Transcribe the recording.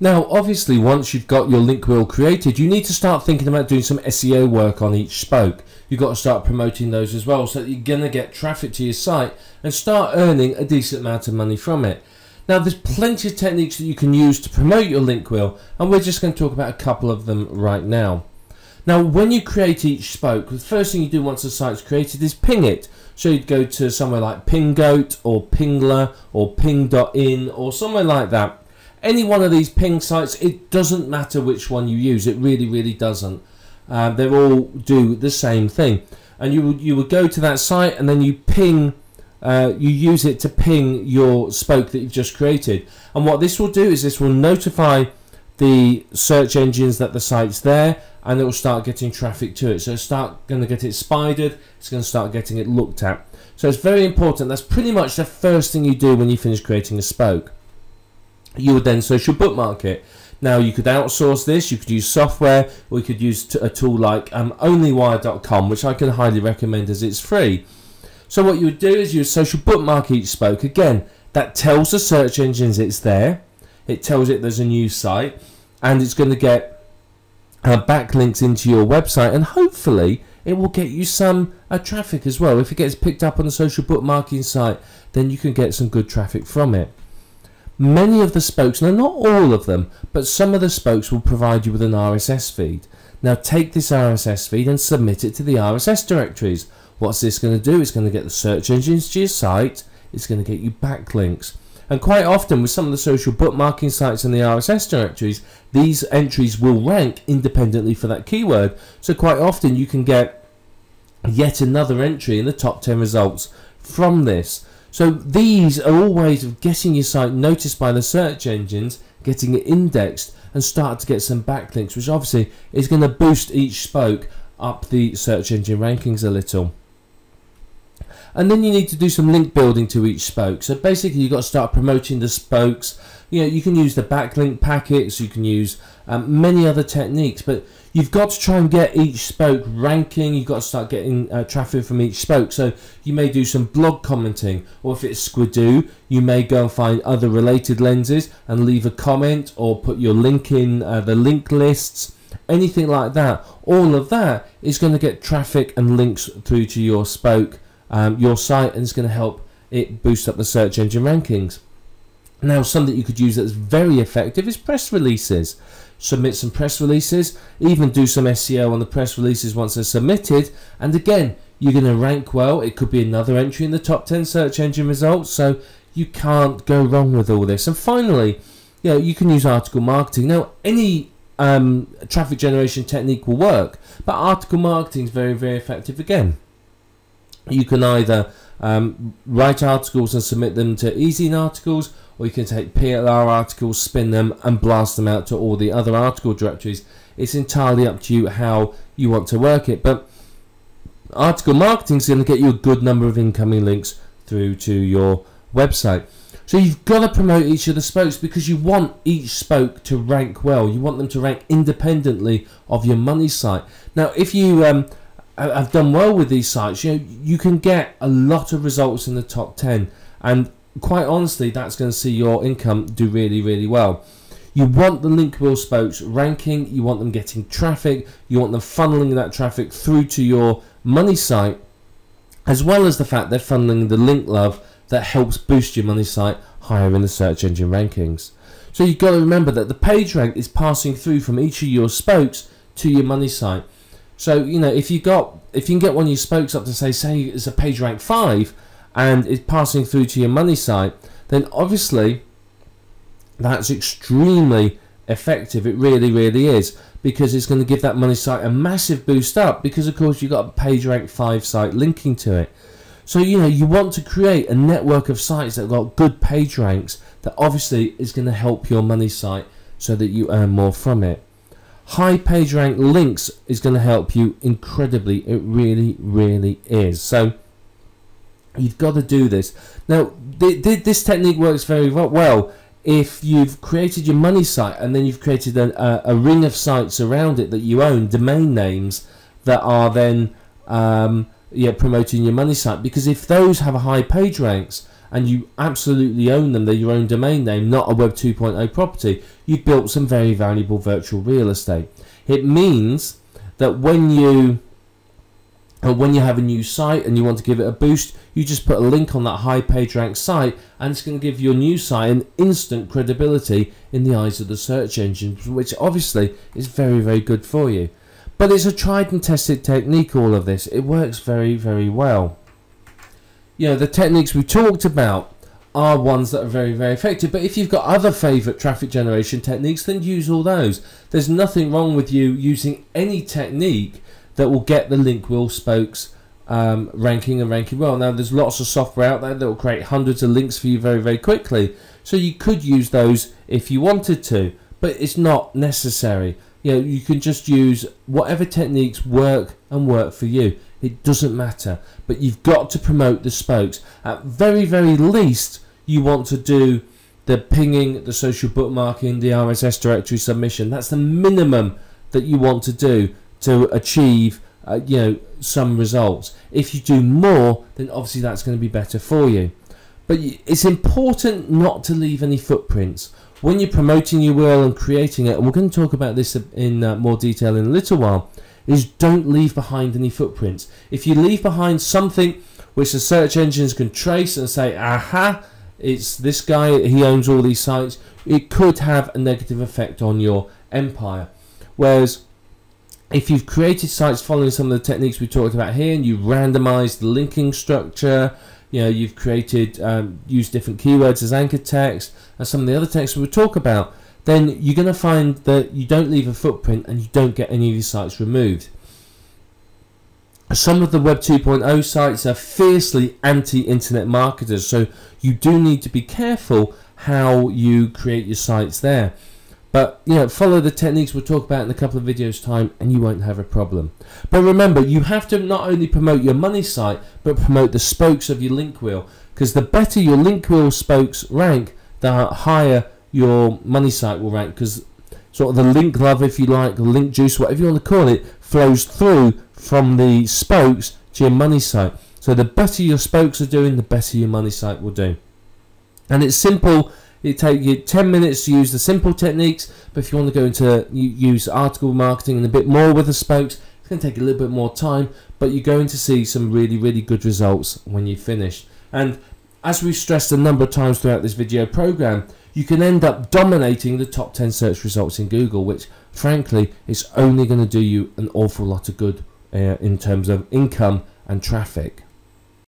Now, obviously, once you've got your link wheel created, you need to start thinking about doing some SEO work on each spoke. You've got to start promoting those as well, so that you're going to get traffic to your site and start earning a decent amount of money from it. Now, there's plenty of techniques that you can use to promote your link wheel, and we're just going to talk about a couple of them right now. Now, when you create each spoke, the first thing you do once the site's created is ping it. So you'd go to somewhere like Pingoat or Pingler or Ping.in or somewhere like that. Any one of these ping sites, it doesn't matter which one you use. It really doesn't. They all do the same thing. And you would go to that site and then you ping. You use it to ping your spoke that you've just created. And what this will do is this will notify the search engines that the site's there, and it will start getting traffic to it. So it's going to get it spidered. It's going to start getting it looked at. So it's very important. That's pretty much the first thing you do when you finish creating a spoke. You would then social bookmark it. Now, you could outsource this, you could use software, or you could use a tool like onlywire.com, which I can highly recommend as it's free. So what you would do is you would social bookmark each spoke. Again, that tells the search engines it's there. It tells it there's a new site, and it's going to get backlinks into your website, and hopefully it will get you some traffic as well. If it gets picked up on the social bookmarking site, then you can get some good traffic from it. Many of the spokes, now not all of them, but some of the spokes will provide you with an RSS feed. Now take this RSS feed and submit it to the RSS directories. What's this going to do? It's going to get the search engines to your site. It's going to get you backlinks. And quite often with some of the social bookmarking sites and the RSS directories, these entries will rank independently for that keyword. So quite often you can get yet another entry in the top 10 results from this. So these are all ways of getting your site noticed by the search engines, getting it indexed, and start to get some backlinks, which obviously is going to boost each spoke up the search engine rankings a little. And then you need to do some link building to each spoke. So basically you've got to start promoting the spokes. You know, you can use the backlink packets, you can use many other techniques, but you've got to try and get each spoke ranking. You've got to start getting traffic from each spoke. So you may do some blog commenting, or if it's Squidoo, you may go and find other related lenses and leave a comment, or put your link in the link lists, anything like that. All of that is going to get traffic and links through to your spoke, your site, and it's going to help it boost up the search engine rankings. Now, something you could use that's very effective is press releases. Submit some press releases, even do some SEO on the press releases once they're submitted, and again, you're going to rank well. It could be another entry in the top 10 search engine results, so you can't go wrong with all this. And finally, you know, you can use article marketing. Now, any traffic generation technique will work, but article marketing is very effective again. You can either write articles and submit them to Easy articles, or you can take PLR articles, spin them, and blast them out to all the other article directories. It's entirely up to you how you want to work it, but article marketing is going to get you a good number of incoming links through to your website. So you've got to promote each of the spokes, because you want each spoke to rank well. You want them to rank independently of your money site. Now, if you have done well with these sites, you know, you can get a lot of results in the top 10, and quite honestly, that's going to see your income do really well. You want the Linkwheel spokes ranking, you want them getting traffic, you want them funneling that traffic through to your money site, as well as the fact they're funneling the link love that helps boost your money site higher in the search engine rankings. So you've got to remember that the page rank is passing through from each of your spokes to your money site. So, you know, if you can get one of your spokes up to say it's a page rank 5 and it's passing through to your money site, then obviously that's extremely effective. It really is, because it's going to give that money site a massive boost up, because of course you've got a page rank 5 site linking to it. So, you know, you want to create a network of sites that have got good page ranks that obviously is going to help your money site so that you earn more from it. High page rank links is going to help you incredibly. It really is. So you've got to do this. Now, this technique works very well if you've created your money site and then you've created a ring of sites around it that you own, domain names that are then promoting your money site. Because if those have a high page ranks and you absolutely own them, they're your own domain name, not a Web 2.0 property, you've built some very valuable virtual real estate. It means that when you have a new site and you want to give it a boost, you just put a link on that high page rank site, and it's going to give your new site an instant credibility in the eyes of the search engine, which obviously is very, very good for you. But it's a tried and tested technique, all of this. It works very, very well. You know, the techniques we talked about are ones that are very, very effective, but if you've got other favourite traffic generation techniques, then use all those. There's nothing wrong with you using any technique that will get the Linkwheel spokes ranking and ranking well. Now, there's lots of software out there that will create hundreds of links for you very, very quickly, so you could use those if you wanted to, but it's not necessary. You know, you can just use whatever techniques work for you. It doesn't matter, but you've got to promote the spokes. At very, very least, you want to do the pinging, the social bookmarking, the RSS directory submission. That's the minimum that you want to do to achieve you know, some results. If you do more, then obviously that's going to be better for you. But it's important not to leave any footprints when you're promoting your URL and creating it, and we're going to talk about this in more detail in a little while, is don't leave behind any footprints. If you leave behind something which the search engines can trace and say, aha, it's this guy, he owns all these sites, it could have a negative effect on your empire. Whereas if you've created sites following some of the techniques we talked about here, and you randomized the linking structure, you know, you've created, used different keywords as anchor text, and some of the other texts we'll talk about, then you're going to find that you don't leave a footprint and you don't get any of your sites removed. Some of the Web 2.0 sites are fiercely anti-internet marketers, so you do need to be careful how you create your sites there. But, you know, follow the techniques we'll talk about in a couple of videos time and you won't have a problem. But remember, you have to not only promote your money site, but promote the spokes of your Linkwheel, because the better your Linkwheel spokes rank, the higher your money site will rank, because sort of the link love, if you like, the link juice, whatever you want to call it, flows through from the spokes to your money site. So the better your spokes are doing, the better your money site will do. And it's simple. It takes you 10 minutes to use the simple techniques, but if you want to go into use article marketing and a bit more with the spokes, it's going to take a little bit more time, but you're going to see some really, really good results when you finish. And as we've stressed a number of times throughout this video program, you can end up dominating the top 10 search results in Google, which frankly is only going to do you an awful lot of good in terms of income and traffic.